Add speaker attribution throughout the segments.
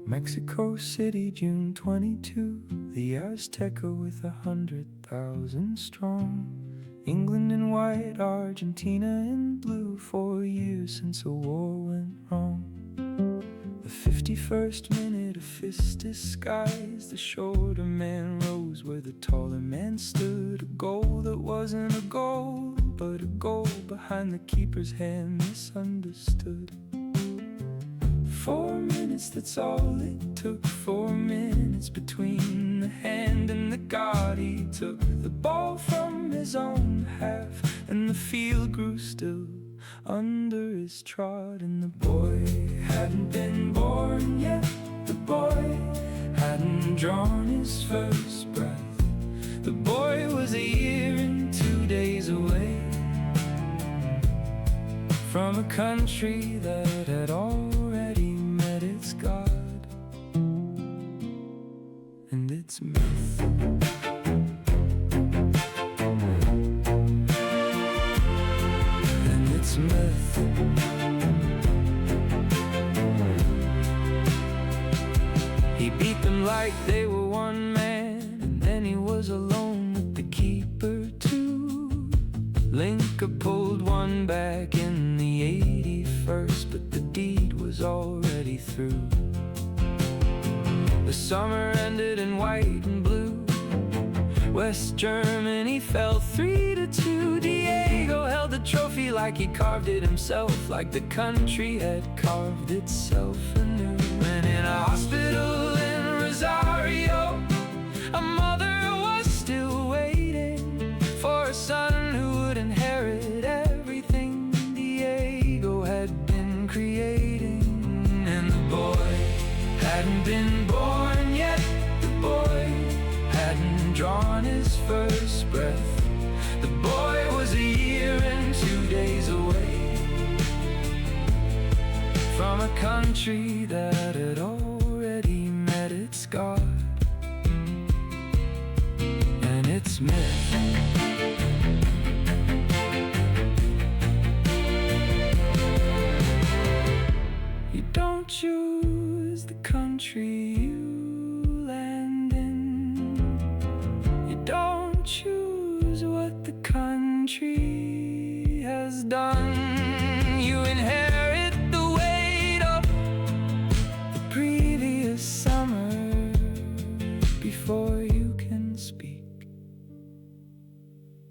Speaker 1: Mexico City, June 22, the Azteca with 100,000 strong. England in white, Argentina in blue, 4 years since a war went wrong. The 51st minute, a fist disguised, the shorter man rose where the taller man stood. A goal that wasn't a goal, but a goal behind the keeper's hand, misunderstood. 4 minutes, that's all it took. 4 minutes between the hand and the guard. He took the ball from his own half, and the field grew still under his trot. And the boy hadn't been born yet. The boy hadn't drawn his first breath. The boy was a year and 2 days away from a country that had already met its God and its myth. And its myth. He beat them like they were one man, and then he was alone with the keeper too. Linka pulled one back in the 81st, but the deed was already through. The summer ended in white and blue. West Germany fell 3-2. Diego held the trophy like he carved it himself, like the country had carved itself anew. And in a hospital in Rosario, a mother was still waiting for a son who would inherit everything Diego had been creating. And the boy hadn't been born yet. The boy hadn't drawn his first breath. The boy was a year and 2 days away from a country that had already met its God and its myth. You don't choose the country you land in. You don't choose what the country has done. You inherit the weight of the previous summer before you can speak,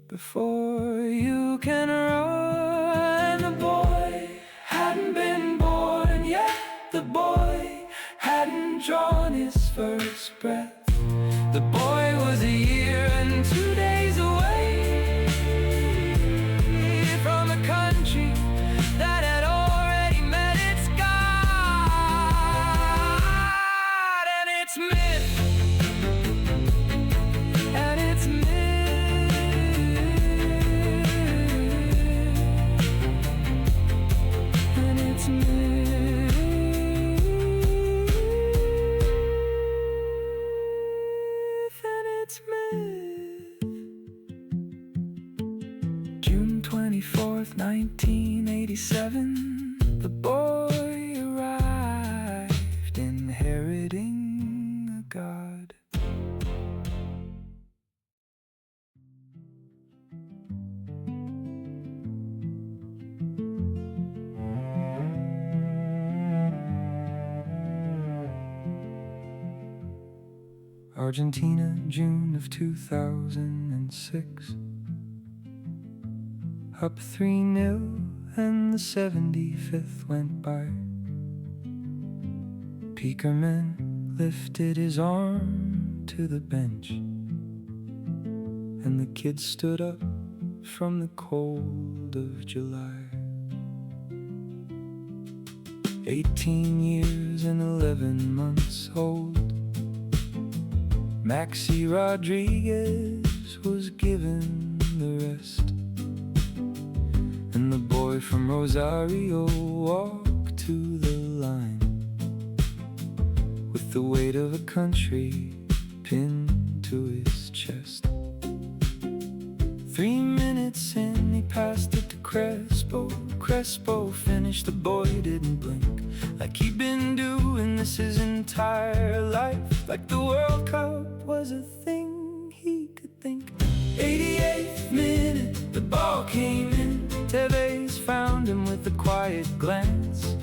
Speaker 1: before you can run. The boy hadn't been born yet. The boy hadn't drawn his first breath. The boy was a year and 2 days away from a country that had already met its God and its myth. And its myth. And its myth. June 24th, 1987, the boy arrived, inheriting a God. Argentina, June of 2006. Up 3-0 and the 75th went by. Peakerman lifted his arm to the bench, and the kid stood up from the cold of July. 18 years and 11 months old, Maxi Rodriguez was given the rest, and the boy from Rosario walked to the line with the weight of a country pinned to his chest. 3 minutes in, he passed it to Crespo. Crespo finished, the boy didn't blink, like he'd been doing this his entire entire life, like the World Cup was a thing he could think. 88th minute, the ball came in. Tevez found him with a quiet glance.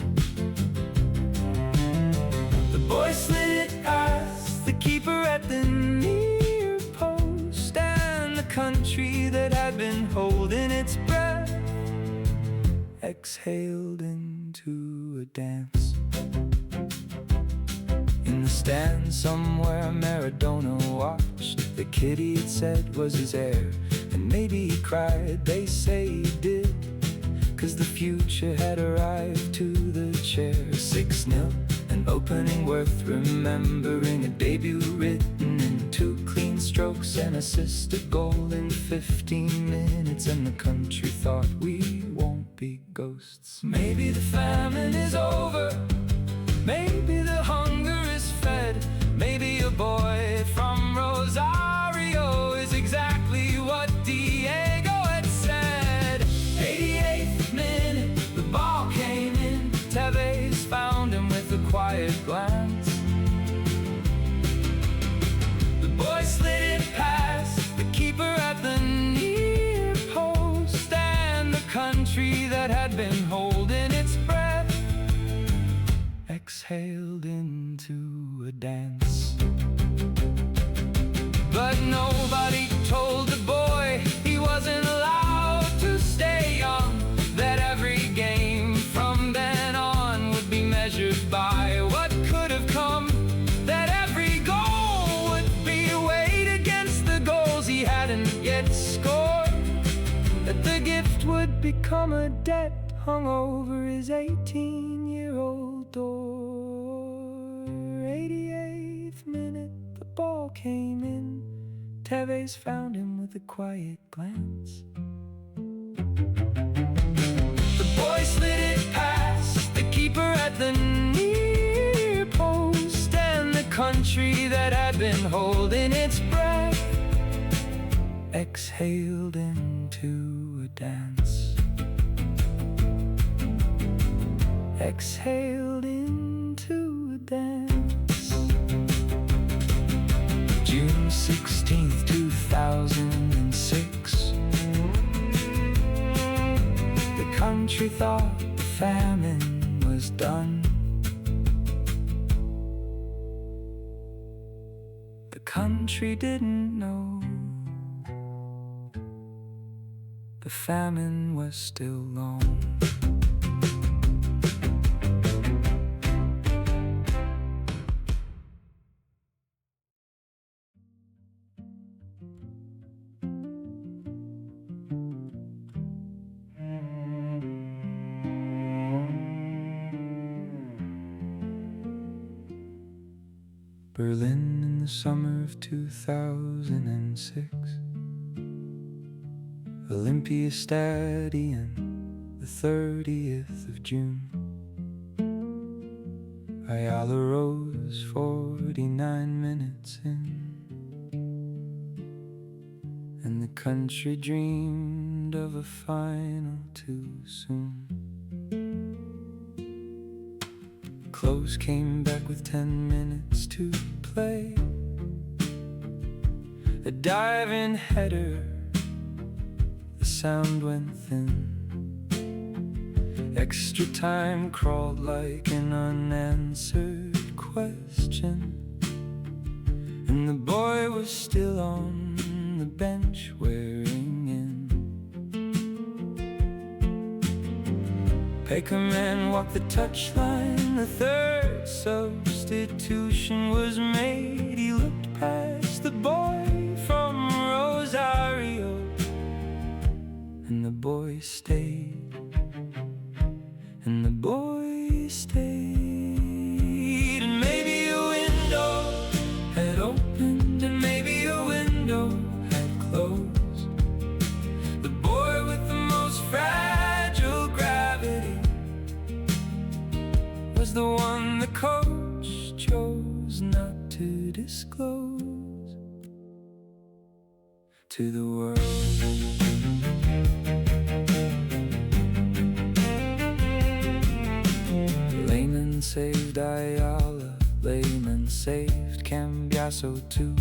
Speaker 1: The boy slid it past the keeper at the near post, and the country that had been holding its breath exhaled into a dance. In the stand somewhere Maradona watched. The kid he had said was his heir, and maybe he cried, they say he did, 'cause the future had arrived to the chair. 6-0, an opening worth remembering, a debut written in 2 clean strokes, an assisted goal in 15 minutes, and the country thought, we won't be ghosts. Maybe the famine is over, maybe the hunger is fed, maybe a boy from Rosario is exactly what Diego had said. 88th minute, the ball came in. Tevez found him with a quiet glance. The boy slid it past the keeper at the near post, and the country that had been holding its breath exhaled into a dance. But nobody told the boy he wasn't allowed to stay young, that every game from then on would be measured by what could have come, that every goal would be weighed against the goals he hadn't yet scored, that the gift would become a debt hung over his 18-year-old door. 88th minute, the ball came in. Tevez found him with a quiet glance. The boy slid it past the keeper at the near post, and the country that had been holding its breath exhaled into a dance. Exhaled into a dance. June 16th, 2006. The country thought the famine was done. The country didn't know the famine was still long. Berlin in the summer of 2006. Olympia Stadium, the 30th of June. Ayala rose 49 minutes in, and the country dreamed of a final too soon. Close came back with 10 minutes to play. A diving header, the sound went thin. Extra time crawled like an unanswered question, and the boy was still on the bench wearing in. Pakerman walked the touchline, the third substitution was made. He looked past the boy from Rosario, and the boy stayed. And the boy stayed. And maybe a window had opened, and maybe a window had closed. The boy with the most fragile gravity was the one the coach chose not to disclose to the world. Saved Ayala, laying saved Qué Mirás 2.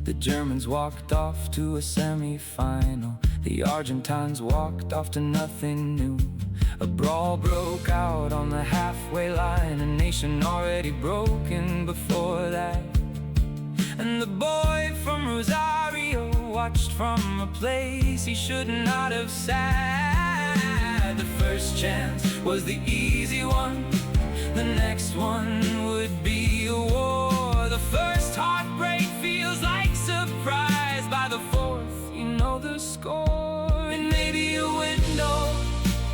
Speaker 1: The Germans walked off to a semi-final. The Argentines walked off to nothing new. A brawl broke out on the halfway line, a nation already broken before that. And the boy from Rosario watched from a place he should not have sat. The first chance was the easy one, the next one would be a war. The first heartbreak feels like surprise. By the fourth, you know the score. And maybe a window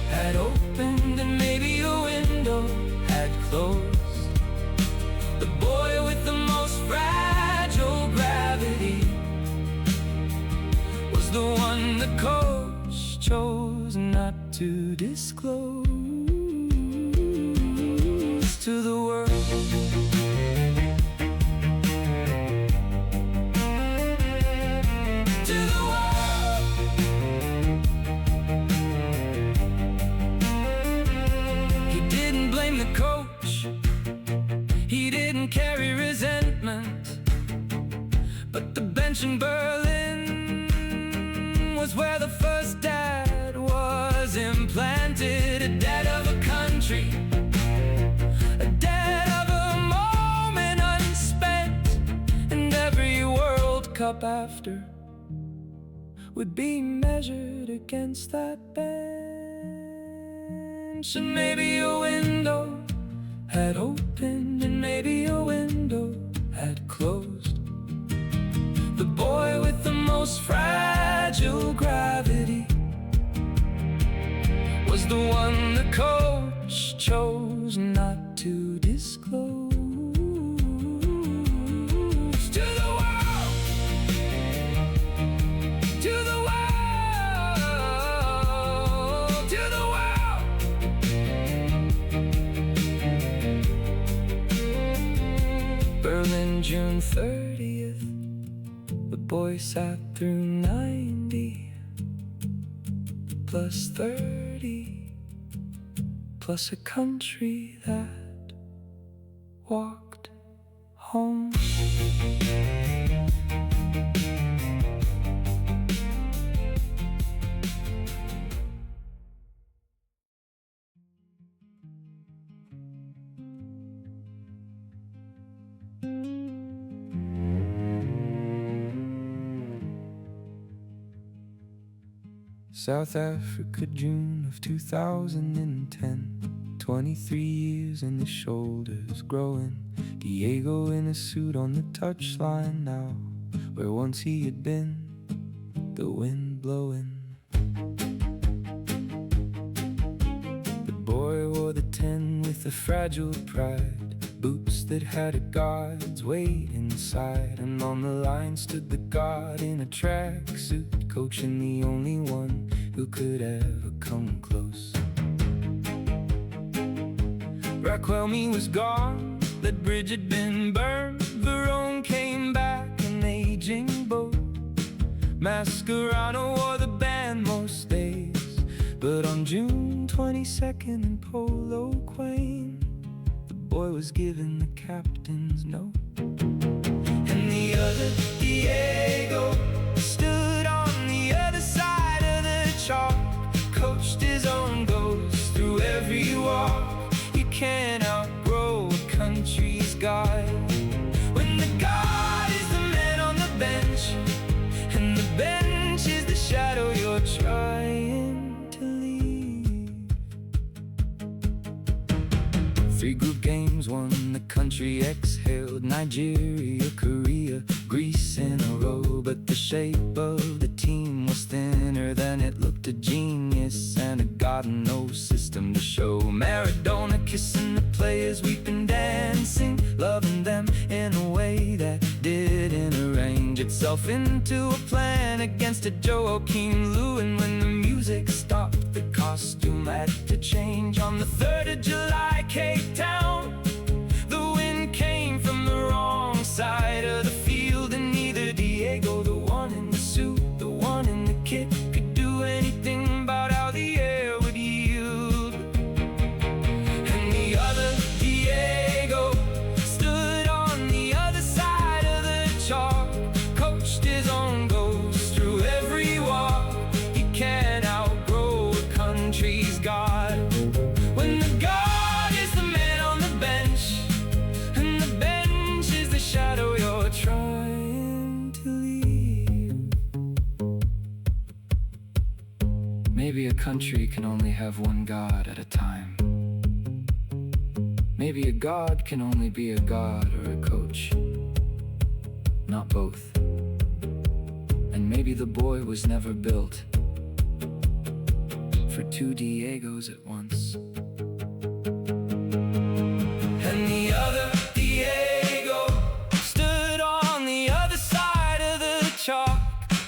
Speaker 1: had opened, and maybe a window had closed. The boy with the most fragile gravity was the one the coach chose not to disclose to the world. He didn't carry resentment, but the bench in Berlin was where the first debt was implanted. A debt of a country, a debt of a moment unspent. And every World Cup after would be measured against that bench. And maybe a window had opened, and maybe a window had closed. The boy with the most fragile gravity was the one the coach chose not to disclose to the world, to the world, to the world. Berlin, June 30th. The boy sat through 90 plus 30 plus a country that walked home. South Africa, June of 2010. 23 years and his shoulders growing. Diego in a suit on the touchline now, where once he had been, the wind blowing. The boy wore the 10 with a fragile pride, boots that had a guard's weight inside. And on the line stood the guard in a tracksuit, coaching the only one who could ever come close. Raquelme was gone, that bridge had been burned. Verone came back, an aging boat. Mascherano wore the band most days, but on June 22nd in Polo Quain, the boy was given the captain's note. And the other Diego stood on the other side of the chalk, coached his own ghost through every walk. You can't outgrow a country's God when the God is the man on the bench, and the bench is the shadow you're trying to leave. 3 group games won, the country exhaled. Nigeria, Korea, Greece in a row. But the shape of the team was thinner than it looked. A genius and a god and no system to show. Maradona kissing the players, weeping, dancing, loving them in a way that didn't arrange itself into a plan against a Joaquin Lewin. When the music stopped, the costume had to change. On the 3rd of July, Cape Town, the wind came from the wrong side of the field, and neither Diego, the one in the suit, the one in the kit, could do anything about how the air would yield. And the other Diego stood on the other a country can only have one God at a time. Maybe a god can only be a god or a coach, not both. And maybe the boy was never built for two Diegos at once. And the other Diego stood on the other side of the chalk,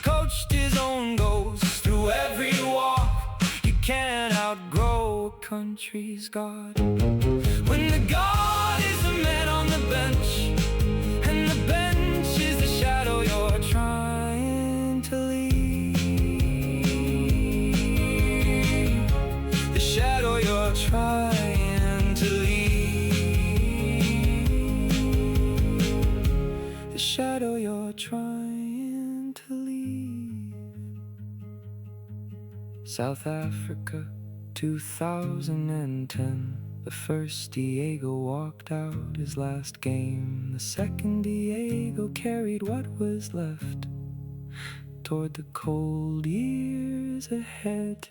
Speaker 1: coached his own ghost through every walk. You can't outgrow a country's God. When the God is the man on the bench, and the bench is the shadow you're trying to leave, the shadow you're trying to leave, the shadow you're trying to leave. South Africa, 2010. The first Diego walked out his last game. The second Diego carried what was left toward the cold years ahead.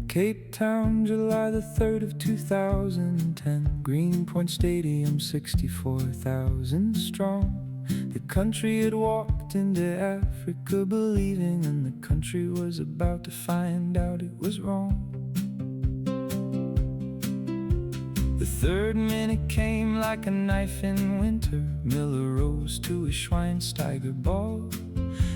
Speaker 1: Cape Town, July the 3rd of 2010. Greenpoint Stadium, 64,000 strong. The country had walked into Africa believing, and the country was about to find out it was wrong. The third minute came like a knife in winter. Miller rose to a Schweinsteiger ball,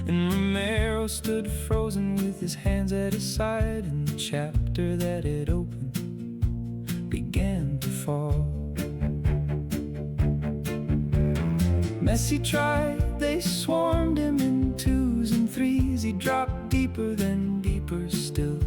Speaker 1: and Romero stood frozen with his hands at his side, and the chapter that had opened began to fall. Messi tried, they swarmed him in twos and threes. He dropped deeper, then deeper still,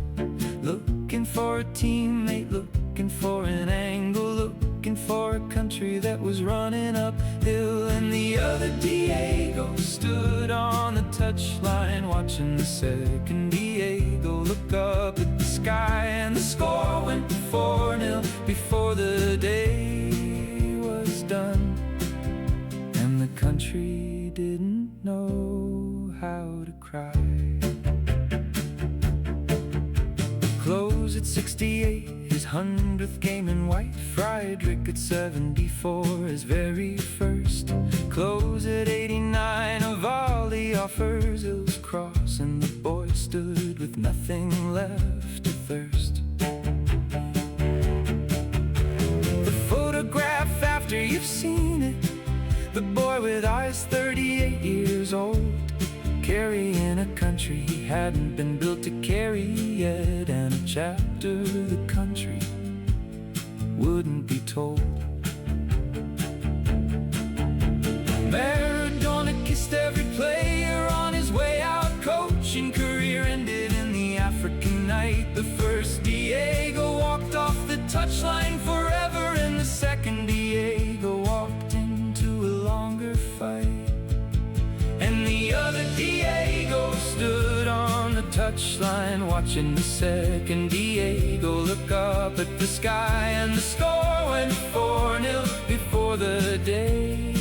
Speaker 1: looking for a teammate, looking for an angle, looking for a country that was running uphill. And the other Diego stood on the touchline, watching the second Diego look up at the sky. And the score went 4-0 before the day was done, and the country didn't know how to cry. Close at 68, his 100th game in white. Friedrich at 74, his very first. Close at 89, Ovalle offers Il's cross, and the boy stood with nothing left to thirst. The photograph after you've seen it, the boy with eyes 38 years old, carrying a country he hadn't been built to carry yet, and a chapter the country wouldn't be told. Maradona kissed every player on his way out. Coaching career ended in the African night. The first Diego walked off the touchline forever, and the second Diego walked into a longer fight. And the other Diego stood on the touchline, watching the second Diego look up at the sky. And the score went 4-0 before the day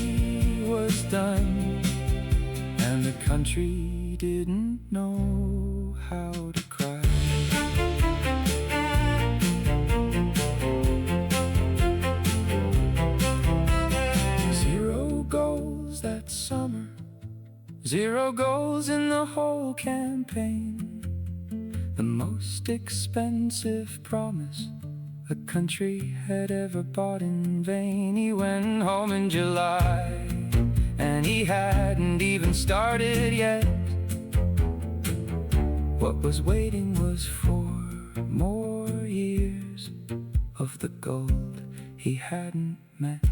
Speaker 1: was done, and the country didn't know how to cry. Zero goals that summer, 0 goals in the whole campaign. The most expensive promise a country had ever bought in vain. He went home in July, and he hadn't even started yet. What was waiting was 4 more years of the gold he hadn't met.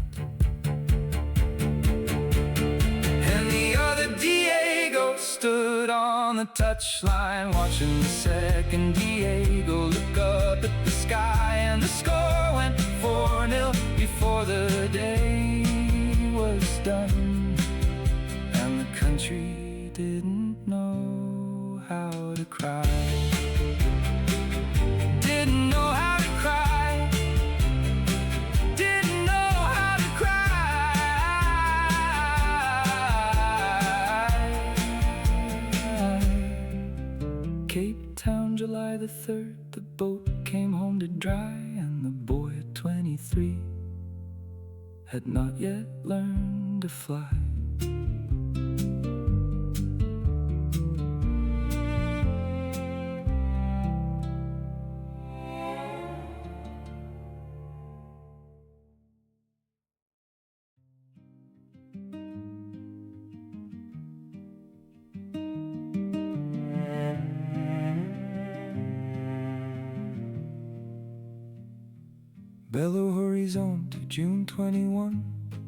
Speaker 1: And the other Diego stood on the touchline, watching the second Diego look up at the sky. And the score went 4-0 before the day was done, and the country didn't know how to cry. Didn't know how to cry. Didn't know how to cry. Cape Town, July the 3rd, the boat came home to dry, and the boy at 23 had not yet learned to fly. Belo Horizonte, June 21.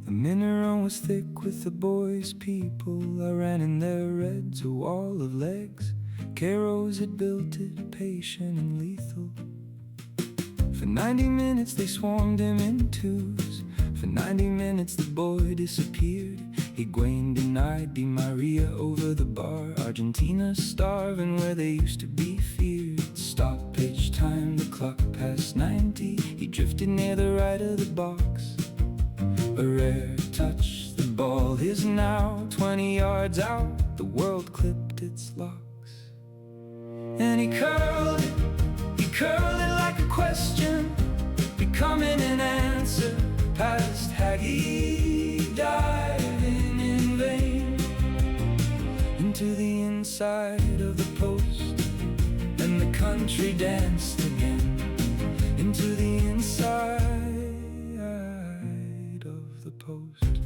Speaker 1: The minute was thick with the boys' people. I ran in their reds, a wall of legs. Caros had built it, patient and lethal. For 90 minutes they swarmed him in twos. For 90 minutes the boy disappeared. Higuain denied Di Maria over the bar. Argentina starving where they used to be feared. Stoppage time, the clock passed 90. He drifted near the right of the box. A rare touch, the ball is now 20 yards out. The world clipped its locks. And he curled it like a question, becoming an answer. Past Haggy, diving in vain into the inside of the post, and the country danced again into the inside of the post.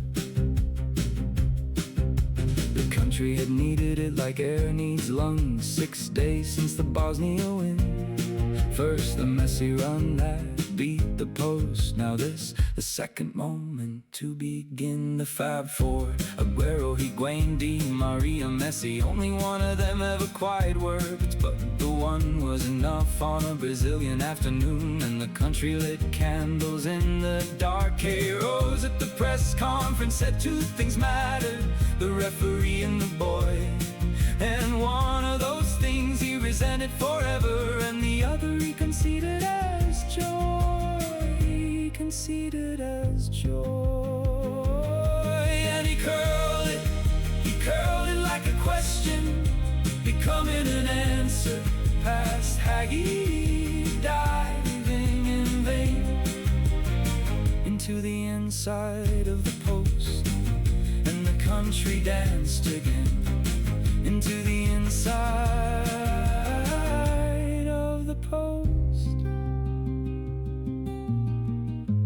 Speaker 1: The country had needed it like air needs lungs. 6 days since the Bosnia win. First the Messi run that beat the post. Now this, the second moment to begin. The Fab Four, Aguero, Higuain, Di Maria, Messi. Only one of them ever quiet words, but the one was enough on a Brazilian afternoon. And the country lit candles in the dark. Heroes at the press conference said two things mattered: the referee and the boy. And one of those things he resented forever, and the other he conceded as joy. He conceded as joy. And he curled it like a question, becoming an answer. Past Haggy, diving in vain into the inside of the post, and the country danced again into the inside of the post.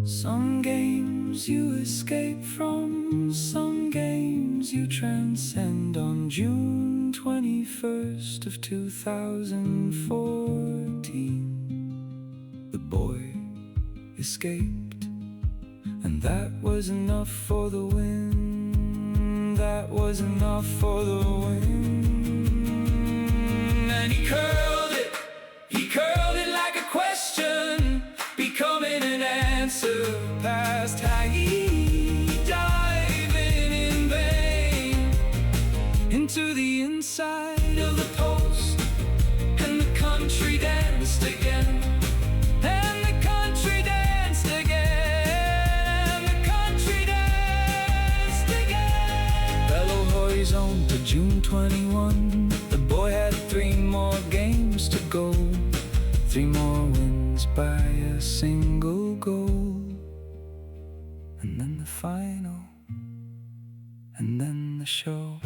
Speaker 1: Some games you escape from, some games you transcend. On June 21st of 2014, the boy escaped, and that was enough for the win. That was enough for the win. And he curled it like a question, becoming an answer. Past Haggy, diving in vain into the inside of the post, and the country danced again. And the country danced again. The country danced again. Belo Horizonte, June 21. The boy had 3 more games to go, 3 more wins by a single goal. And then the final, and then the show.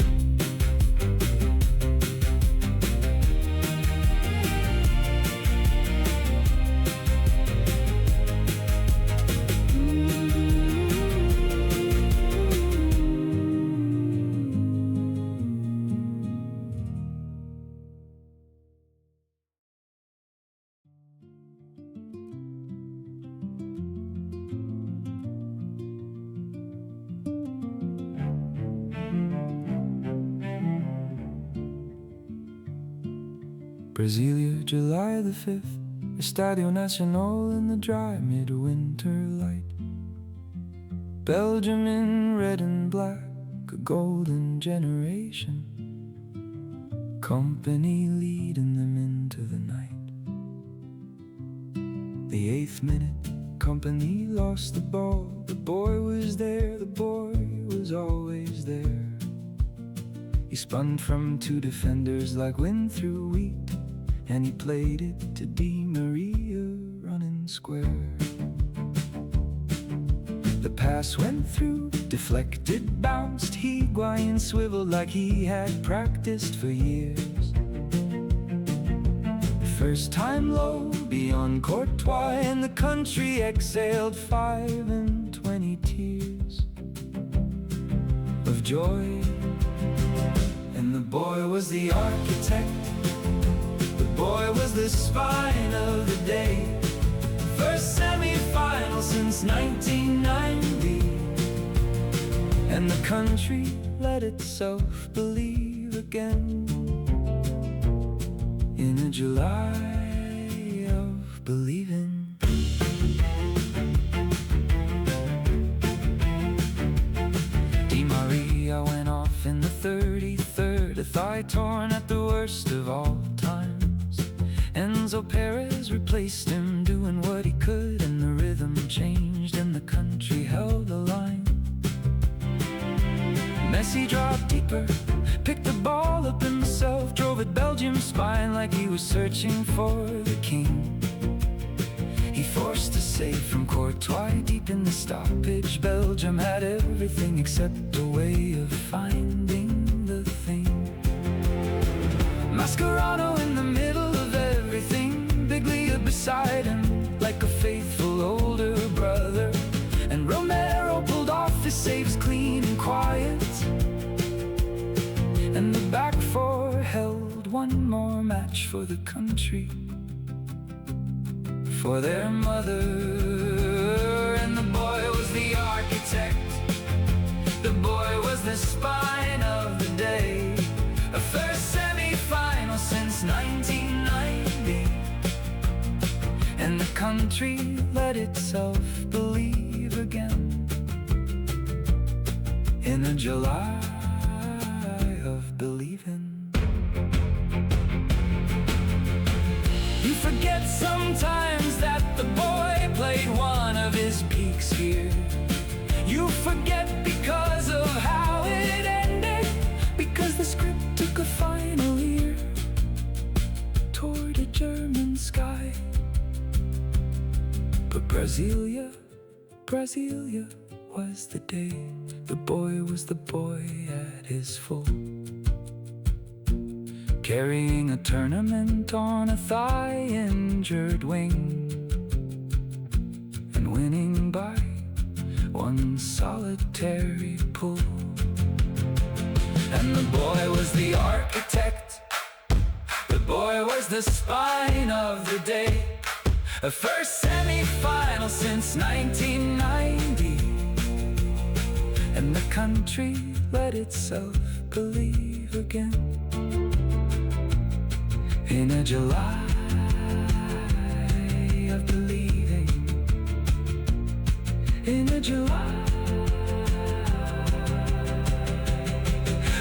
Speaker 1: Brasília, July the 5th, Estadio Nacional in the dry midwinter light. Belgium in red and black, a golden generation, company leading them into the night. The 8th minute, company lost the ball. The boy was there, the boy was always there. He spun from 2 defenders like wind through wheat, and he played it to Di Maria running square. The pass went through, deflected, bounced. Higuain swiveled like he had practiced for years. First time low beyond Courtois, and the country exhaled 5 tears of joy. And the boy was the architect, the boy was the spine of the day. First semi-final since 1990, and the country let itself believe again in a July of believing. Di Maria went off in the 33rd, a thigh torn at the worst of all times. Enzo Perez replaced him, doing what he could, and the rhythm changed and the country held the line. Messi dropped deeper, picked the ball up himself, drove at Belgium's spine like he was searching for the king. He forced a save from Courtois deep in the stoppage. Belgium had everything except a way of finding the thing. Mascherano in the middle of everything, Biglia beside him like a faithful older brother, and Romero pulled off his saves clean and quiet, and the back four held one more match for the country, for their mother. And the boy was the architect, the boy was the spine of the day. A first semi-final since 1990, and the country let itself believe again in a July of believing. You forget sometimes that the boy played one of his peaks here. You forget because of how it ended, because the script took a final ear toward a German sky. But Brasília was the day. The boy was the boy at his full, carrying a tournament on a thigh-injured wing, and winning by one solitary pull. And the boy was the architect, the boy was the spine of the day. A first semi-final since 1990, and the country let itself believe again in a July of believing, in a July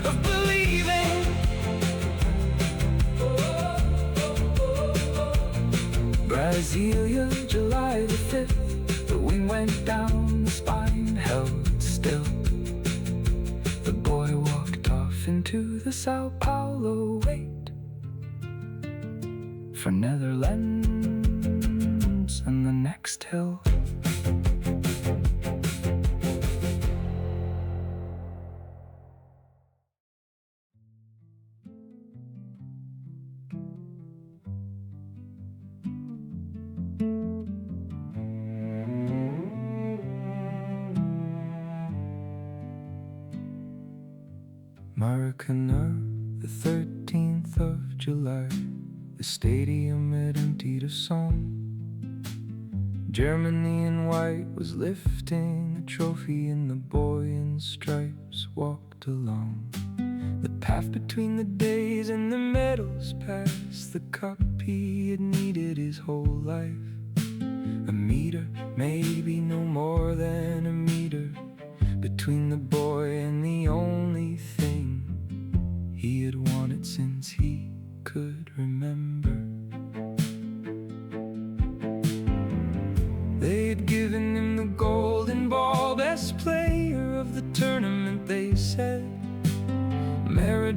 Speaker 1: of believing. Brasília, July the 5th, the wing went down, the spine held still. The boy walked off into the Sao Paulo wait for Netherlands and the next hill. Maracanã, the 13th of July, the stadium had emptied of song. Germany in white was lifting a trophy, and the boy in stripes walked along the path between the days and the medals past the cup he had needed his whole life. A meter, maybe no more than a meter, between the boy and the only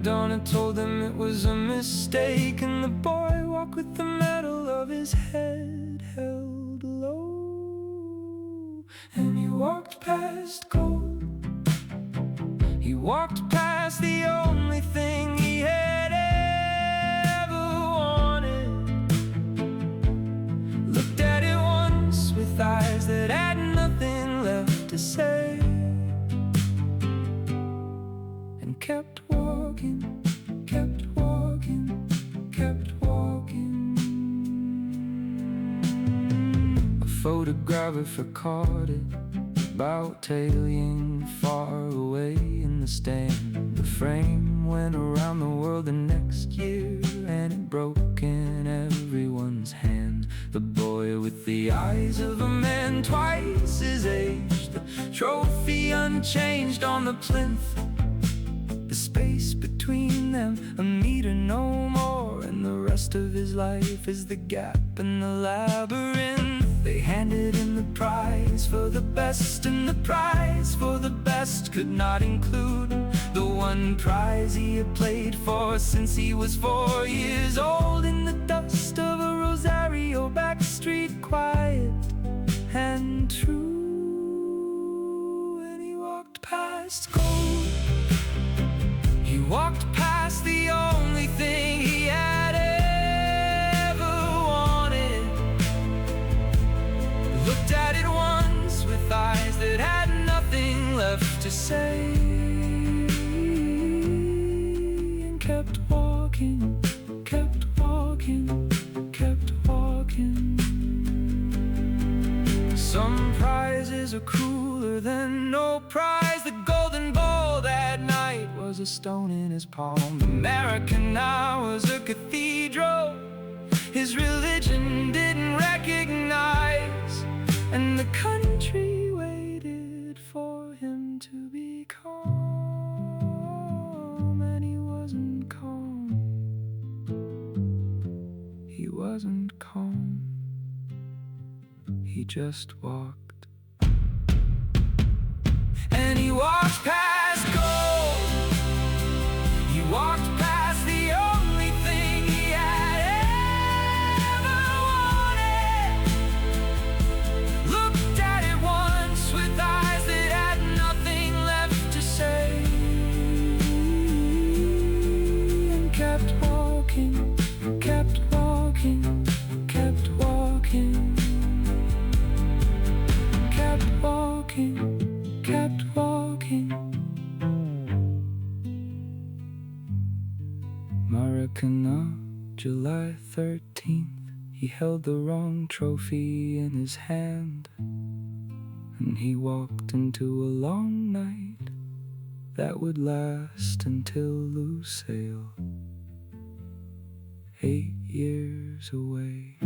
Speaker 1: Maradona told them it was a mistake, and the boy walked with the medal of his head held low. And he walked past gold, he walked past the only thing he had ever wanted, looked at it once with eyes that had nothing left to say, and kept walking, kept walking, kept walking. A photographer caught it, battalion far away in the stand. The frame went around the world the next year, and it broke in everyone's hand. The boy with the eyes of a man twice his age, the trophy unchanged on the plinth, the space between them a meter no more, and the rest of his life is the gap in the labyrinth. They handed him the prize for the best, and the prize for the best could not include the one prize he had played for since he was 4 years old, in the dust of a Rosario back street, quiet and true. And he walked past gold, he walked past the only thing he had ever wanted, looked at it once with eyes that had nothing left to say, and kept walking, kept walking, kept walking. Some prizes are crueler than no prize. The golden ball that night was a stone in his palm. Maracanã was a cathedral his religion didn't recognize, and the country waited for him to be calm, and he wasn't calm. He wasn't calm. He just walked, and he walked past gold, he walked past the only thing he had ever wanted, looked at it once with eyes that had nothing left to say, and kept walking, kept walking, kept walking, kept walking, kept walking. Maracanã, July 13th. He held the wrong trophy in his hand, and he walked into a long night that would last until Lusail, 8 years away.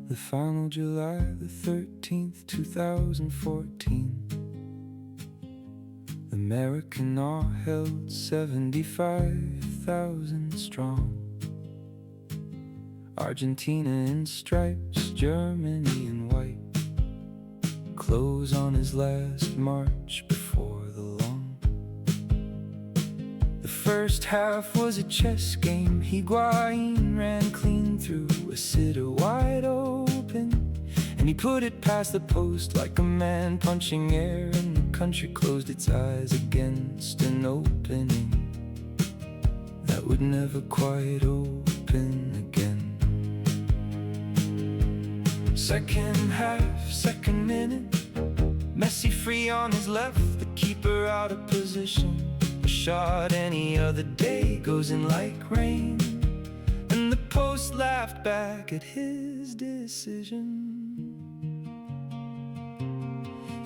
Speaker 1: The final July the 13th, 2014. The Maracanã held 75,000 strong. Argentina in stripes, Germany in white, close on his last march before the long. The first half was a chess game. Higuain ran clean through a sitter wide open, and he put it past the post like a man punching air, and the country closed its eyes against an opening that would never quite open again. Second half, second minute, Messi free on his left, the keeper out of position. A shot any other day goes in like rain, and the post laughed back at his decision.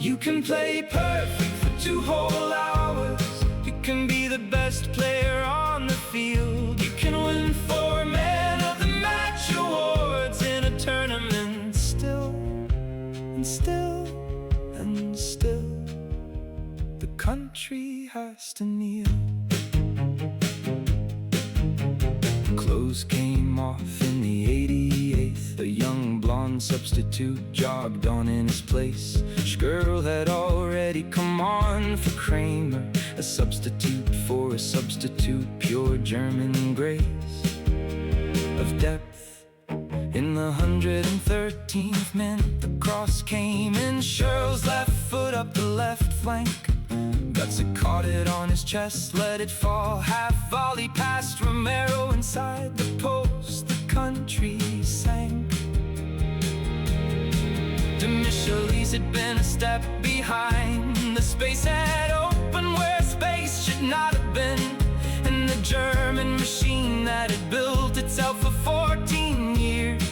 Speaker 1: You can play perfect for 2 whole hours. You can be the best player on the field. You can win 4 Man of the Match awards in a tournament. Still, and still, and still, the country has to kneel. Clothes came off in the 88th. A young blonde substitute jogged on in his place. Girl had already come on for Kramer, a substitute for a substitute, pure German grace of depth. In the 113th minute, the cross came in. Sherrill's left foot up the left flank. Götze caught it on his chest, let it fall. Half volley past Romero inside the post. The country sank. De Michelis had been a step behind. The space had opened where space should not have been. And the German machine that had built itself for 14 years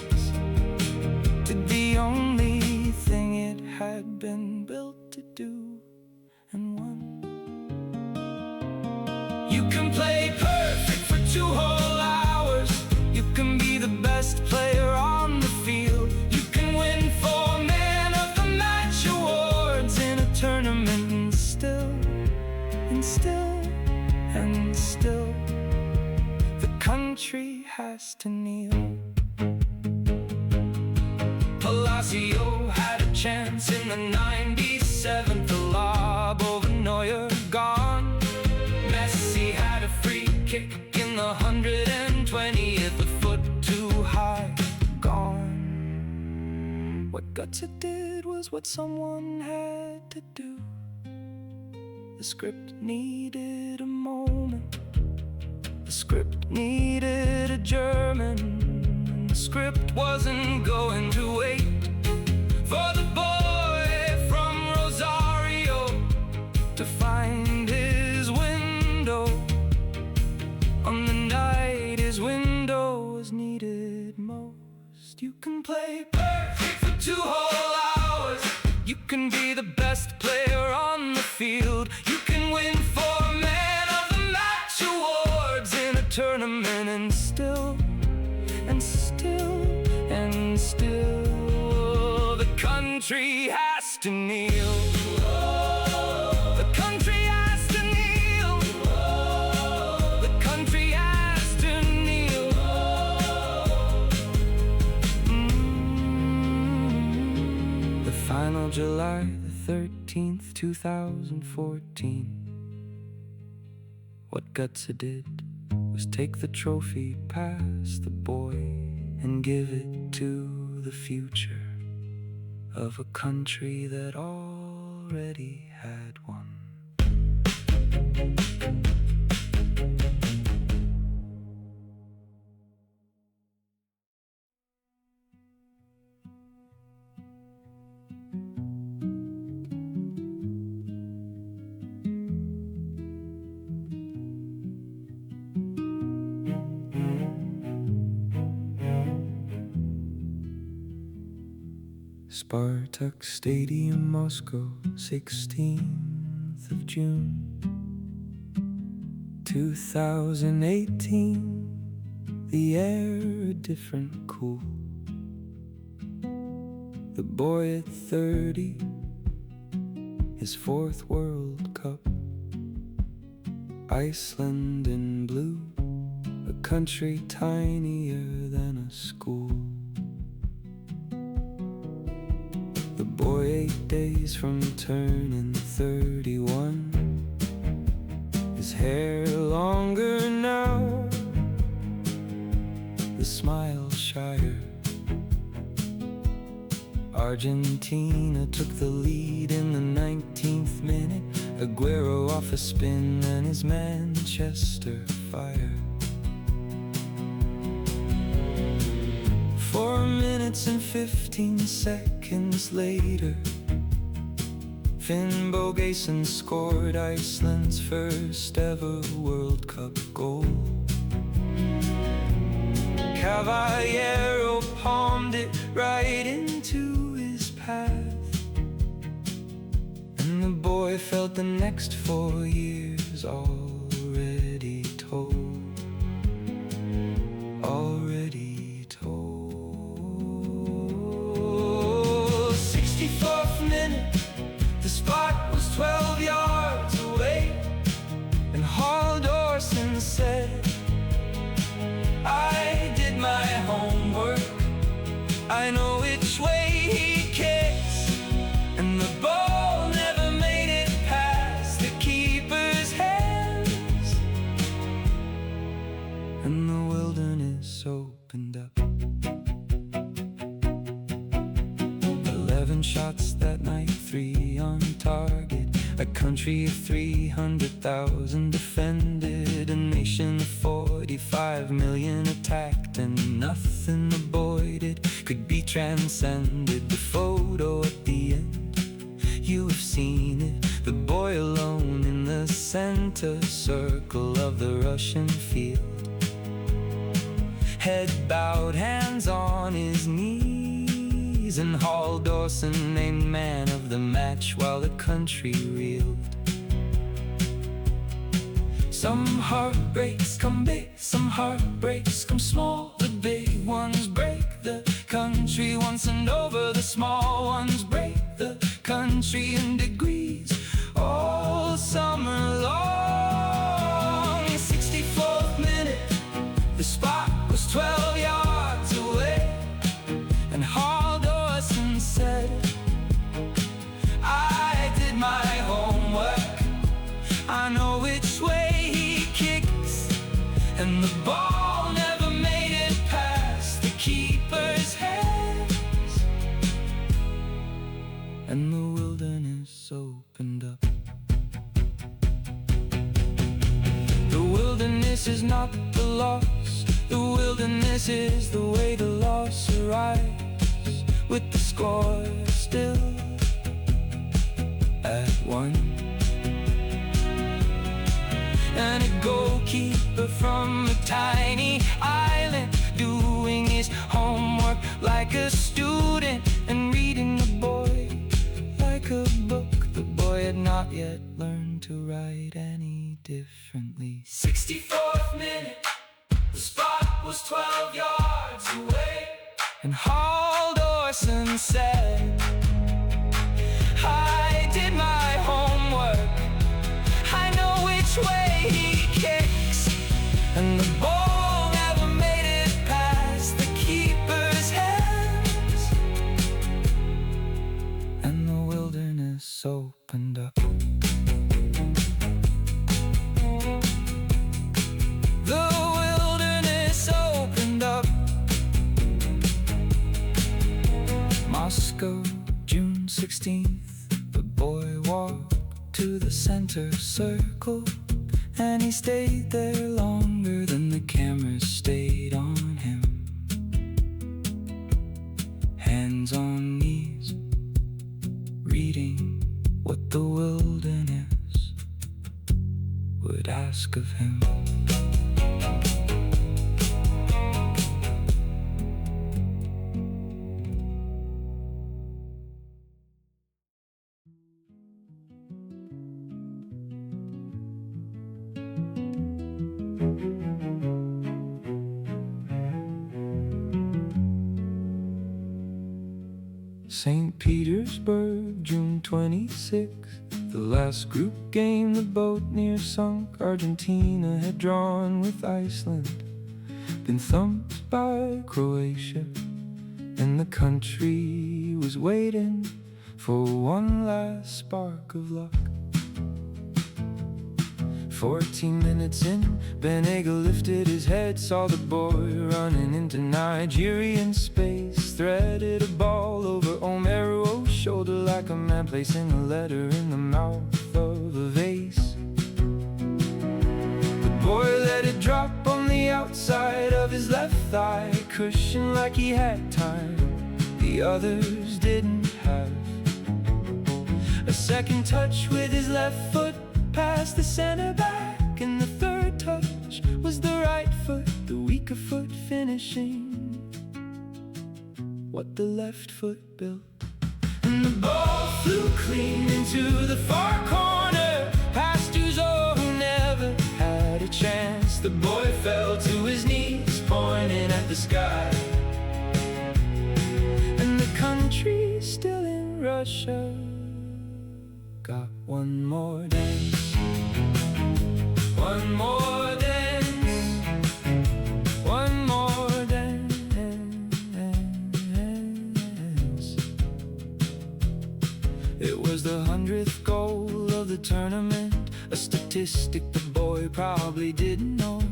Speaker 1: did the only thing it had been built to do, and won. You can play perfect for 2 whole hours. You can be the best player on the field. You can win 4 Man of the Match awards in a tournament. And still, and still, and still, the country has to kneel. Palacio had a chance in the 97th. The lob over Neuer, gone. Messi had a free kick in the 120th. The foot too high, gone. What Götze did was what someone had to do. The script needed a moment. The script needed a German. And the script wasn't going to wait for the boy from Rosario to find his window on the night his window was needed most. You can play perfect for 2 whole hours. You can be the best player on the field. You can win 4 Man of the Match awards in a tournament. And still, and still, and still, the country has to kneel. The country has to kneel. The country has to kneel. The final July the 13th, 2014. What Götze did was take the trophy past the boy and give it to the future of a country that already had won. Spartak Stadium, Moscow, 16th of June, 2018. The air a different cool. The boy at 30, his 4th World Cup. Iceland in blue, a country tinier than a school. The boy 8 days from turning 31, his hair longer now, the smile shyer. Argentina took the lead in the 19th minute. Aguero off a spin and his Manchester fire. 4 minutes and 15 seconds later, Finn Bogason scored Iceland's first ever World Cup goal. Caballero palmed it right into his path. boy felt the next 4 years already told. Already told. 64th minute, the spot was 12 yards away, and Hall Dorson said, I did my homework, I know which way he kicks, and the ball never made it past the keeper's hands, and the wilderness opened up. 11 shots that night, 3 on target. A country of 300,000 defended, a nation of 45 million attacked, and nothing the boy did could be transcended. The photo at the end, you have seen it, the boy alone in the center circle of the Russian field, head bowed, hands on his knees, and Hall Dorson named man of the match while the country reeled. Some heartbreaks come big, some heartbreaks come small. The big ones break the country once and over, the small ones break the country in degrees all summer long. 64th minute, the spot was 12 yards away, and Hall Dorson said, I did my homework, I know which way he kicks, and the ball never made it past the keeper's hands, and the wilderness opened up. The wilderness is not the loss, the wilderness is the way the loss arrives, with the score still at 1, and a goalkeeper from a tiny island doing his homework like a student, and reading the boy like a book. The boy had not yet learned to write any differently. 64th minute, the spot was 12 yards away, and Hall Dorson said, I did my homework, I know which way he kicks, and the ball never made it past the keeper's hands, and the wilderness opened up. The wilderness opened up. Moscow, June 16th, the boy walked to the center circle, and he stayed there longer than the cameras stayed on him. Hands on knees, reading what the wilderness would ask of him. St. Petersburg, June 26th, the last group game, the boat near sunk. Argentina had drawn with Iceland, been thumped by Croatia, and the country was waiting for one last spark of luck. 14 minutes in, Benega lifted his head, saw the boy running into Nigerian space, threaded a ball over Omeruo's shoulder like a man placing a letter in the mouth of a vase. The boy let it drop on the outside of his left thigh, cushioned like he had time the others didn't have. A second touch with his left foot past the center back, and the third touch was the right foot, the weaker foot finishing what the left foot built. And the ball flew clean into the far corner, past Uzo, who never had a chance. The boy fell to his knees, pointing at the sky. And the country still in Russia got one more dance. One more dance. One more dance. It was the 100th goal of the tournament, a statistic the boy probably didn't know.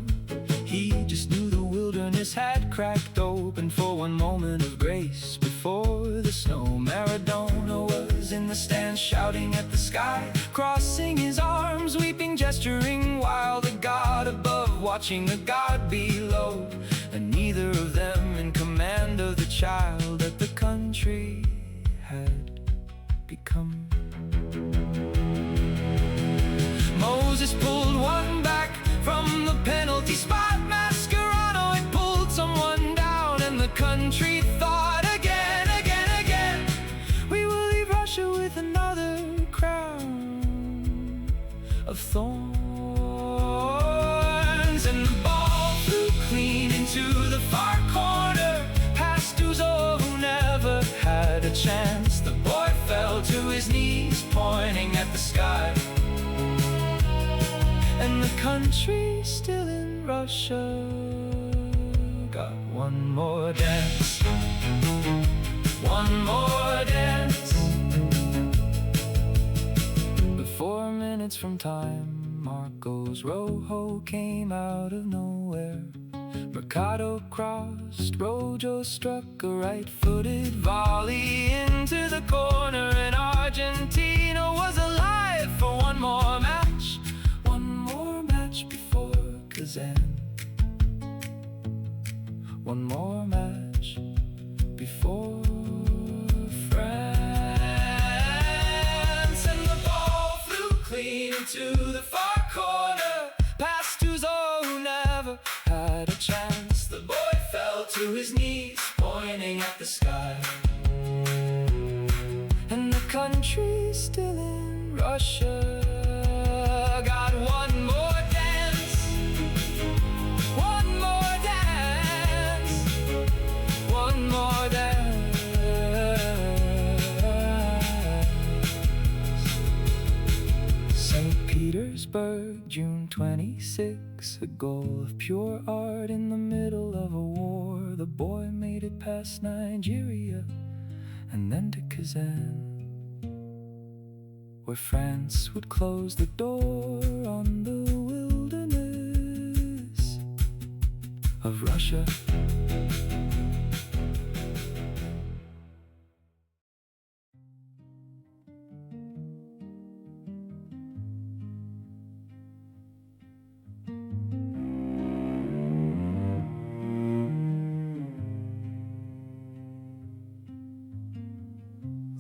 Speaker 1: He just knew the wilderness had cracked open for one moment of grace before the snow. Maradona was in the stands shouting at the sky, crossing his arms, weeping, gesturing, while the God above watching the God below, and neither of them in command of the child that the country had become. Moses pulled one back from the penalty spot. Mascherano had pulled someone down, and the country thought again, we will leave Russia with another crown of thorns. And the ball flew clean into the far corner, past Uzo, who never had a chance. The boy fell to his knees, pointing at the sky. And the country still in Russia got one more dance. One more dance. But 4 minutes from time, Marcos Rojo came out of nowhere. Mercado crossed, Rojo struck a right-footed volley into the corner, and Argentina was alive for one more match. One more match before Kazan. One more match before France. And the ball flew clean into the far corner, past Uzo, who never had a chance. The boy fell to his knees, pointing at the sky. And the country still in Russia got one more dance. One more dance. One more dance. St. Petersburg, June 26, a goal of pure art in the middle of a war. The boy made it past Nigeria and then to Kazan, where France would close the door on the wilderness of Russia.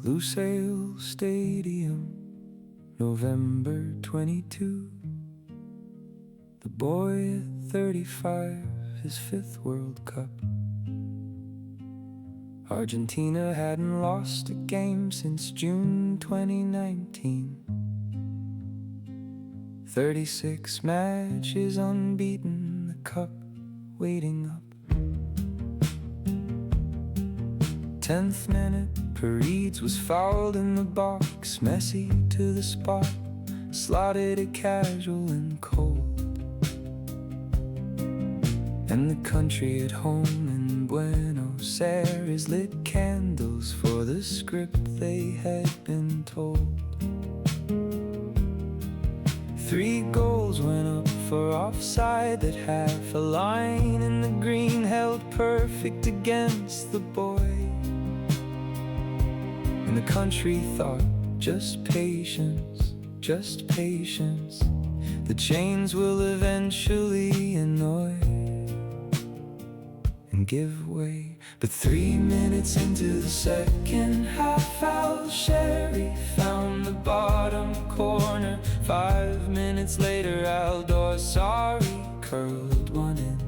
Speaker 1: Lusail Stadium, November 22. The boy at 35, his 5th World Cup. Argentina hadn't lost a game since June 2019. 36 matches unbeaten, the cup waiting up. 10th minute, Paredes was fouled in the box. Messi to the spot, slotted it casual and cold. And the country at home in Buenos Aires lit candles for the script they had been told. 3 goals went up for offside, that half a line in the green held perfect against the boy. And the country thought, just patience, just patience. The chains will eventually annoy and give way. But 3 minutes into the second half, Al-Sheri found the bottom corner. 5 minutes later, Rosario curled one in.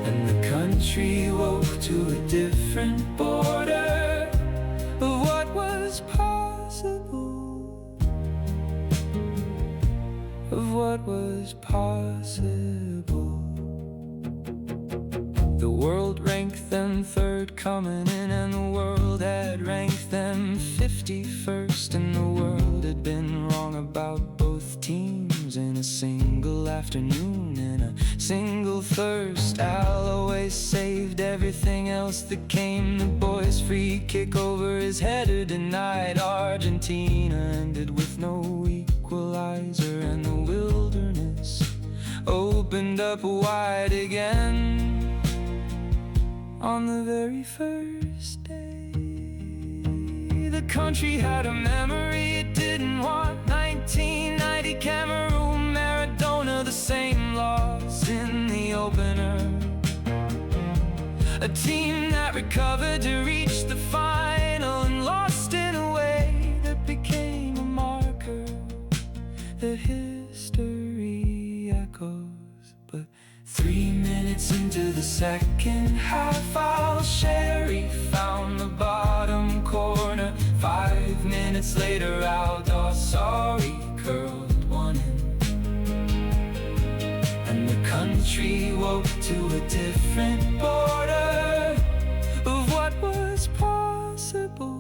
Speaker 1: And the country woke to a different border. The world ranked them third coming in, and the world had ranked them 51st. And the world had been wrong about both teams in a single afternoon, in a single thirst. Alloway saved everything else that came. The boys' free kick over his header denied. Argentina ended with no equalizer, and the wilderness opened up wide again. On the very first day, the country had a memory it didn't want. 1990 Cameroon, Maradona, the same loss in the opener. A team that recovered to reach the final and lost in a way that became a marker. The history echoes, but 3 minutes into the second half, Al-Sheri found the bottom corner. 5 minutes later, Rosario curled one in, and the country woke to a different border of what was possible,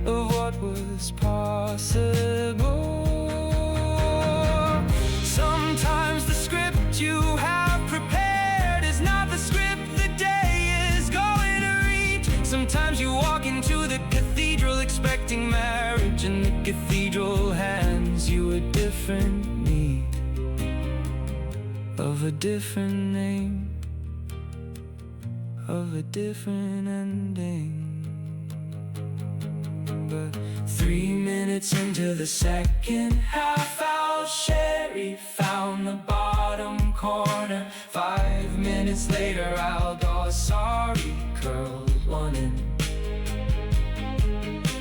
Speaker 1: of what was possible. Sometimes the script you have prepared is not the script the day is going to read. Sometimes you walk into the cathedral expecting marriage, and the cathedral hands you a different need of a different name, of a different ending. But 3 minutes into the second half, Al-Sheri found the bottom corner. 5 minutes later, Rosario curled one in,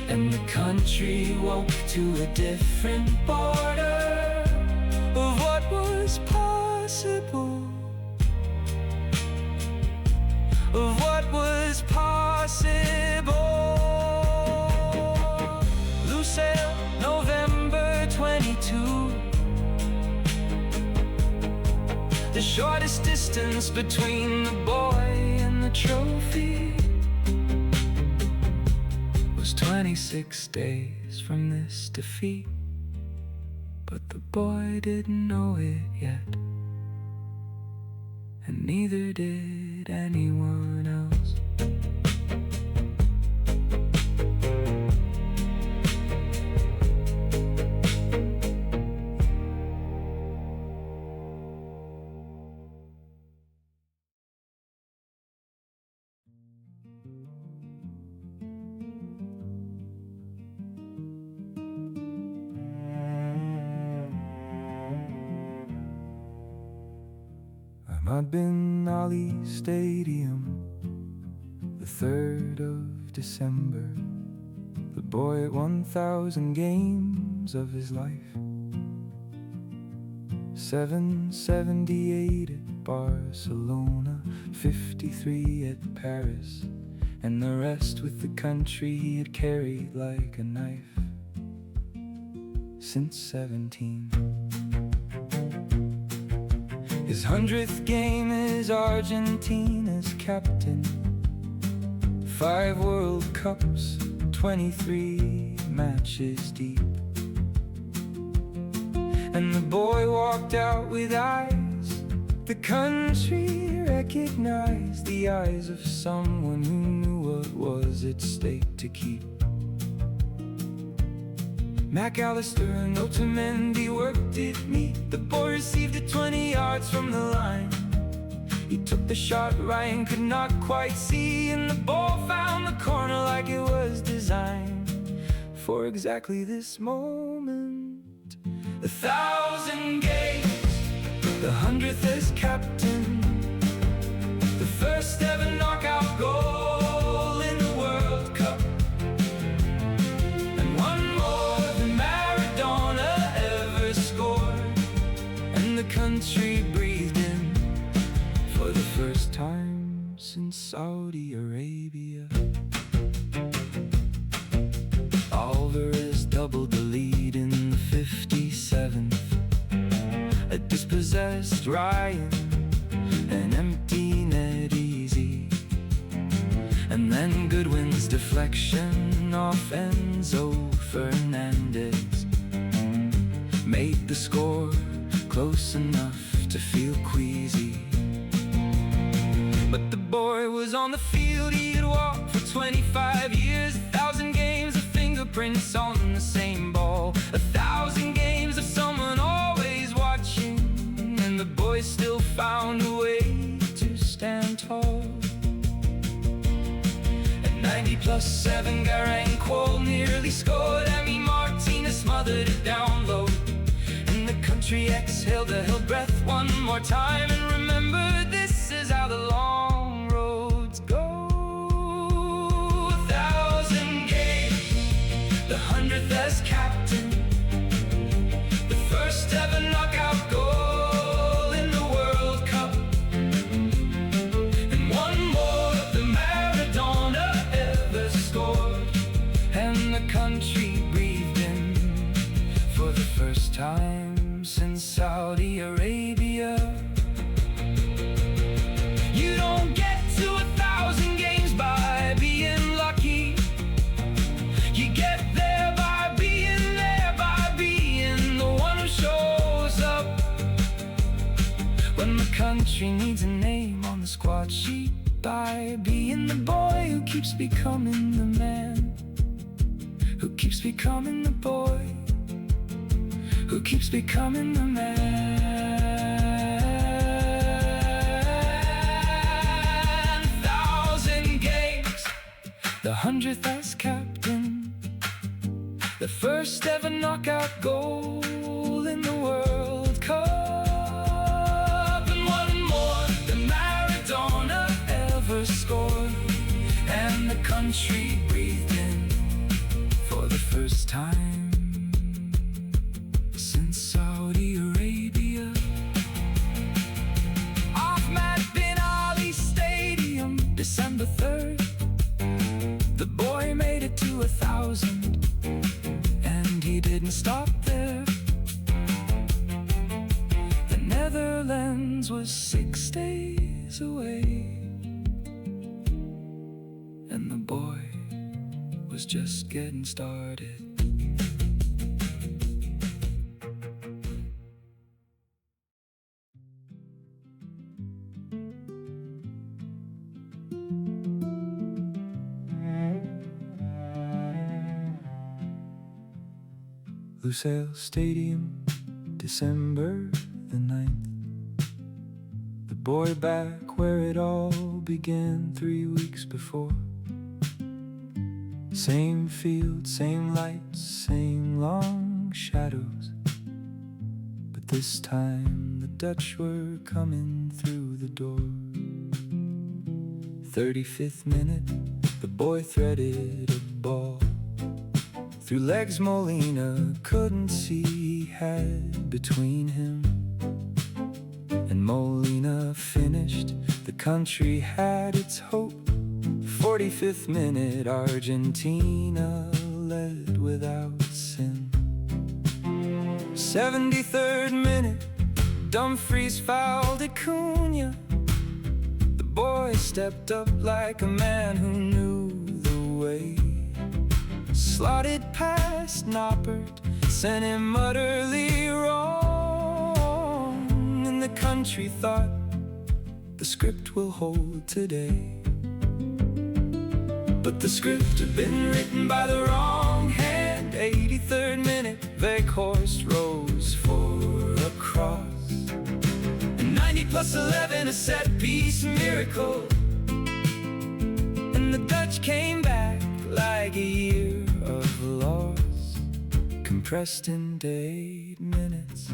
Speaker 1: and the country woke to a different border of what was possible, of what was possible. Lusail, November 22. The shortest distance between the boy and the trophy was 26 days from this defeat. But the boy didn't know it yet, and neither did anyone else. I'm at Ben Ali Stadium, the 3rd of December. The boy at 1,000 games of his life, 778 at Barcelona, 53 at Paris, and the rest with the country he had carried like a knife since 17. His 100th game is Argentina's captain. 5 World Cups, 23 matches deep. And the boy walked out with eyes the country recognized, the eyes of someone who knew what was at stake to keep. McAllister and Otamendi worked it meet. The boy received it 20 yards from the line. He took the shot Ryan could not quite see, and the ball found the corner like it was designed for exactly this moment. 1,000 games, the 100th as captain, the first ever knockout goal in the World Cup, and one more than Maradona ever scored. And the country breathed in for the first time since Saudi Arabia. Alvarez doubled the lead in the 57th. A dispossessed Ryan an empty net easy. And then Goodwin's deflection off Enzo Fernandez made the score close enough to feel queasy. But the boy was on the field, he had walked for 25 years, 1,000 games of fingerprints on the same ball, 1,000 games of someone always watching, and the boy still found a way to stand tall. At 90+7, Garanquo nearly scored, Emi Martinez smothered it down low, and the country exhaled a held breath one more time, and remember, this is how the long roads go. 1,000 games, the 100th as captain, the first ever knockout goal in the World Cup, and one more than Maradona ever scored, and the country breathed in for the first time since Saudi Arabia. You don't get to 1,000 games by being lucky. You get there by being the one who shows up when the country needs a name on the squad sheet, by being the boy who keeps becoming the man, who keeps becoming the boy, who keeps becoming the man. 1,000 games, the 100th as captain, the first ever knockout goal in the World Cup, and one more than Maradona ever scored, and the country breathed in for the first time since Saudi Arabia. Ahmed bin Ali Stadium, December 3rd, the boy made it to 1,000, and he didn't stop there. The Netherlands was 6 days away, and the boy was just getting started. Lusail Stadium, December the 9th. The boy back where it all began 3 weeks before. Same field, same lights, same long shadows. But this time the Dutch were coming through the door. 35th minute, the boy threaded a ball through legs Molina couldn't see he had between him and Molina finished. The country had its hope. 45th minute, Argentina led without sin. 73rd minute, Dumfries fouled Acuna. The boy stepped up like a man who knew the way. Slotted past Noppert, sent him utterly wrong, and the country thought the script will hold today. But the script had been written by the wrong hand. 83rd minute, Weghorst rose for a cross, and 90+11, a set-piece miracle, and the Dutch came back like a year of loss, compressed into 8 minutes.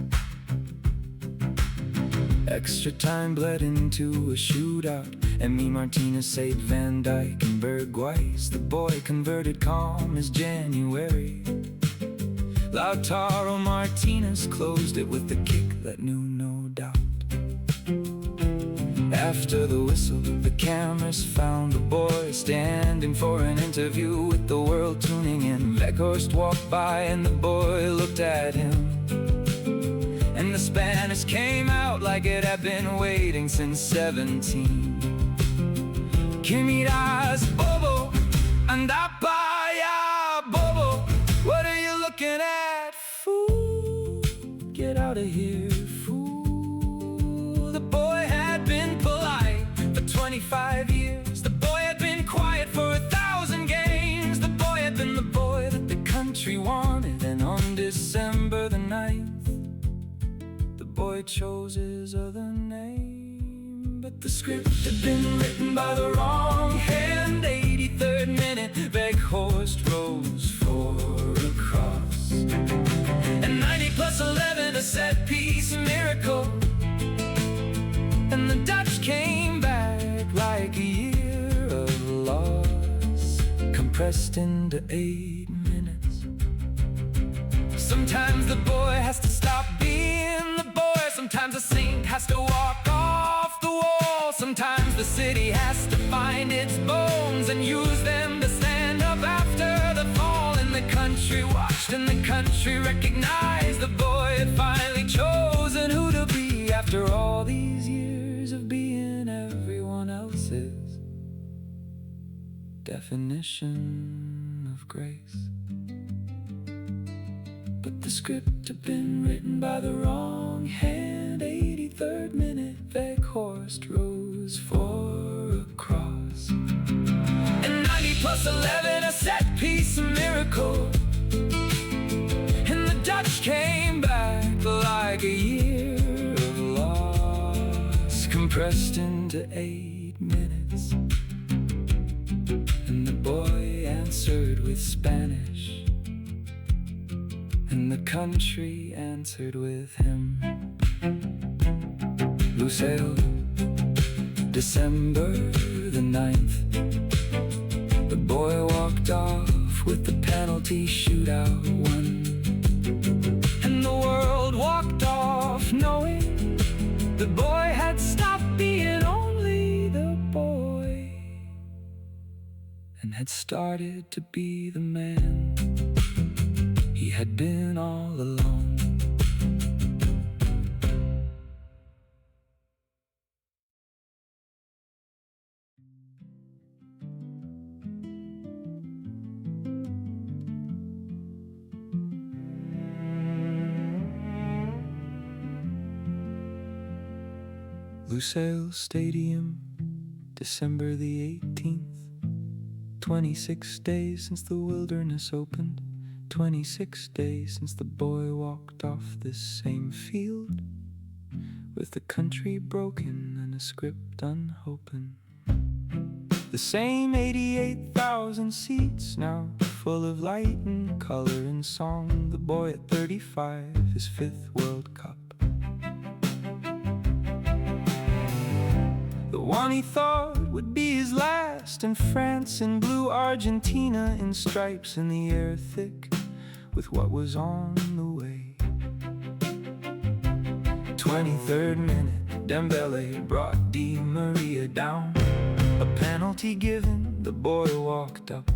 Speaker 1: Extra time bled into a shootout. Emi Martinez saved Van Dijk and Bergwijs. The boy converted calm as January. Lautaro Martinez closed it with a kick that knew no doubt. After the whistle, the cameras found the boy standing for an interview with the world tuning in. Weghorst walked by and the boy looked at him, and the Spanish came out like it had been waiting since 17. Qué Mirás, Bobo, anda pa' allá, Bobo. What are you looking at, fool? Get out of here, fool. The boy had been polite for 25 years. The boy had been quiet for 1,000 games. The boy had been the boy that the country wanted. And on December the 9th, the boy chose his other name. But the script had been written by the wrong hand. 83rd minute, Weghorst rose for a cross. And 90 plus 11, a set-piece miracle. And the Dutch came back like a year of loss, compressed into 8 minutes. Sometimes the boy has to stop being the boy. Sometimes a saint has to walk off the wall. Sometimes the city has to find its bones and use them to stand up after the fall. And the country watched and the country recognized the boy had finally chosen who to be after all these years of being everyone else's definition of grace. But the script had been written by the wrong hand. 83rd minute, Weghorst rose for a cross. And 90 plus 11, a set-piece miracle. And the Dutch came back like a year of loss, compressed into 8 minutes. And the boy answered with Spanish, and the country answered with him. Lusail, December the 9th. The boy walked off with the penalty shootout won. And the world walked off knowing the boy had stopped being only the boy and had started to be the man he had been all along. Lusail Stadium, December the 18th. 26 days since the wilderness opened. 26 days since the boy walked off this same field, with the country broken and a script unopened. The same 88,000 seats now, full of light and color and song. The boy at 35, his 5th World Cup. The one he thought would be his last, in France in blue, Argentina in stripes, in the air thick with what was on the way. 23rd minute, Dembele brought Di Maria down. A penalty given, the boy walked up,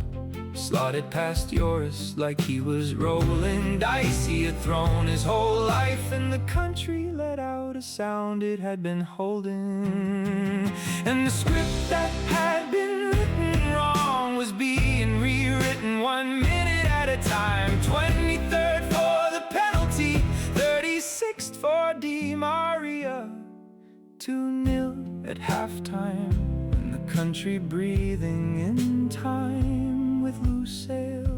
Speaker 1: slotted past yours like he was rolling dice. He had thrown his whole life, and the country let out a sound it had been holding. And the script that had been written wrong was being rewritten 1 minute at a time. 23rd for the penalty, 36th for Di Maria. 2-0 at halftime, and the country breathing in time with Lusail.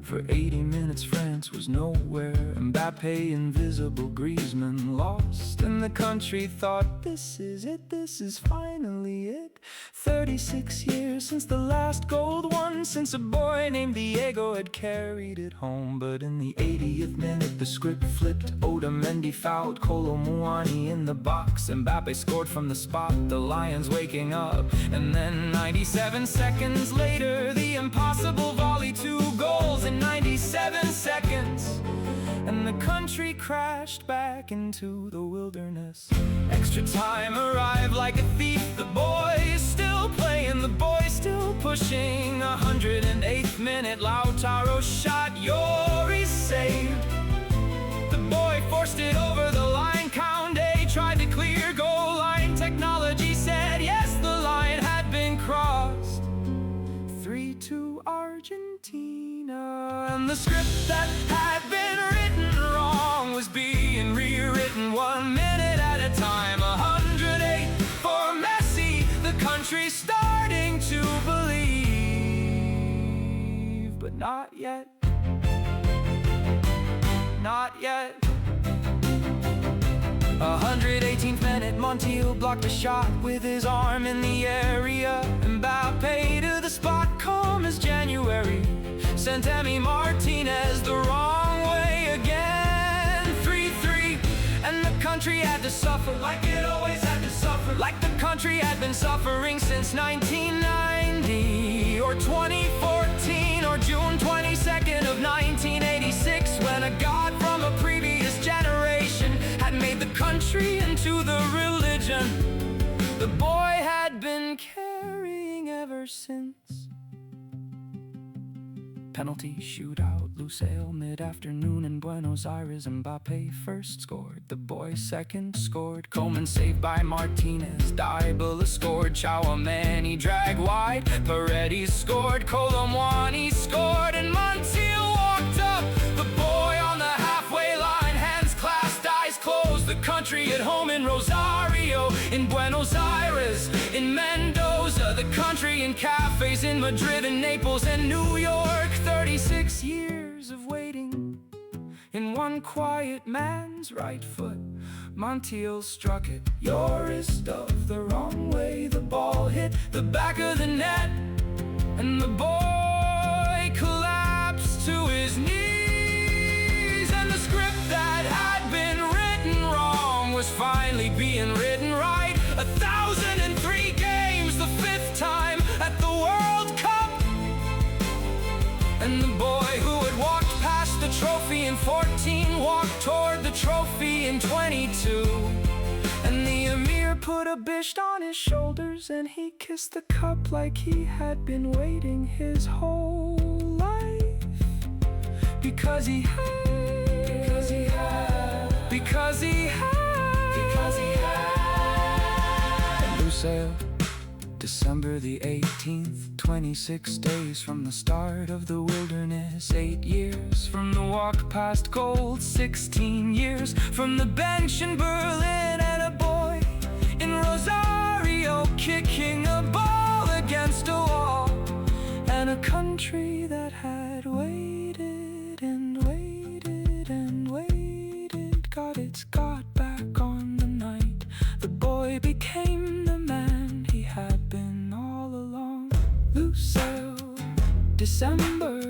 Speaker 1: For 80 minutes France was nowhere. Mbappe invisible, Griezmann lost, and the country thought, this is it, this is finally it. 36 years since the last gold one, since a boy named Diego had carried it home. But in the 80th minute the script flipped. Otamendi fouled Kolo Muani in the box. Mbappe scored from the spot, the Lions waking up. And then 97 seconds later, the impossible volley, 2 goals in 97 seconds. And the country crashed back into the wilderness. Extra time arrived like a thief. The boy is still playing, the boy still pushing. 108th minute, Lautaro shot, Yori saved. forced it over the line. Count A tried to clear goal line. Technology said yes, the line had been crossed. 3-2 Argentina. And the script that had been written wrong was being rewritten 1 minute at a time. 108 for Messi. The country's starting to believe, but not yet. Not yet. 118th minute, Montiel blocked a shot with his arm in the area. Mbappe to the spot, calm as January. Sent Emi Martinez the wrong way again. 3-3, and the country had to suffer like it always had to suffer. Like the country had been suffering since 1990 or 2014 or June 22nd of 1986, when a god from a previous generation had made the country into the religion the boy had been carrying ever since. Penalty shootout, Lusail mid-afternoon in Buenos Aires. Mbappe first scored, the boy second scored. Coleman saved by Martinez, Dybala scored. Chouamani dragged wide, Paredes scored. Colomwani scored, and Montiel walked up. The boy on the halfway line, hands clasped, eyes closed. The country at home in Rosario, in Buenos Aires, in Mendoza. The country in cafes in Madrid and Naples and New York. 36 years of waiting in one quiet man's right foot. Montiel struck it, your wrist of the wrong way. The ball hit the back of the net, and the boy collapsed to his knees. And the script that had been written wrong was finally being written right. 1,003 games, the 5th time at the World Cup. And the boy who had walked past the trophy in 14 walked toward the trophy in 22. And the Emir put a bisht on his shoulders, and he kissed the cup like he had been waiting his whole life. Because he had, because he had, because he had, because he had. Lusail, December the 18th, 26 days from the start of the wilderness. 8 years from the walk past gold. 16 years from the bench in Berlin. And a boy in Rosario kicking a ball against a wall. And a country that had waited and waited and waited got its God back on the night the boy became the man he had been all along. Lusail, December